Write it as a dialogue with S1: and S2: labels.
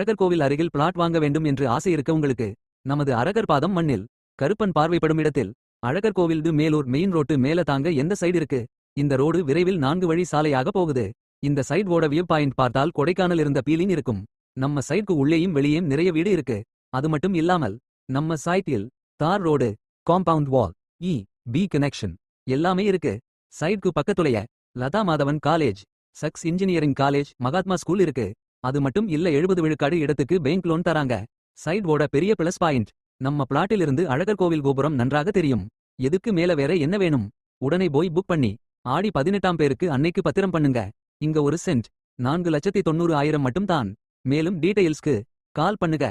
S1: அழகர் கோவில் அருகில் பிளாட் வாங்க வேண்டும் என்று ஆசை இருக்க உங்களுக்கு நமது அரகர் பாதம் மண்ணில் கருப்பன் பார்வைப்படும் இடத்தில் அழகர் கோவில் மேலூர் மெயின் ரோட்டு மேல தாங்க எந்த சைடு இருக்கு. இந்த ரோடு விரைவில் 4 வழி சாலையாக போகுது. இந்த சைட் ஓட வியூ பாயிண்ட் பார்த்தால் கொடைக்கானல் இருந்த பீலிங் இருக்கும். நம்ம சைட்க்கு உள்ளேயும் வெளியேயும் நிறைய வீடு இருக்கு. அது மட்டும் இல்லாமல் நம்ம சைட்டில் தார் road, compound wall, B connection எல்லாமே இருக்கு. சைட்க்கு பக்கத்துலைய லதா மாதவன் காலேஜ், சக்ஸ் இன்ஜினியரிங் காலேஜ், மகாத்மா ஸ்கூல் இருக்கு. அது மட்டும் இல்ல 70 விழுக்காடு இடத்துக்கு பேங்க் லோன் தராங்க. சைட் ஓட பெரிய பிளஸ் பாயிண்ட் நம்ம பிளாட்டிலிருந்து அழகர் கோவில் கோபுரம் நன்றாக தெரியும். எதுக்கு மேல வேற என்ன வேணும்? உடனே போய் புக் பண்ணி ஆடி 18ஆம் பேருக்கு அன்னைக்கு பத்திரம் பண்ணுங்க. இங்க ஒரு சென்ட் 4,90,000 மட்டும் தான். மேலும் டீடைல்ஸ்க்கு கால் பண்ணுங்க.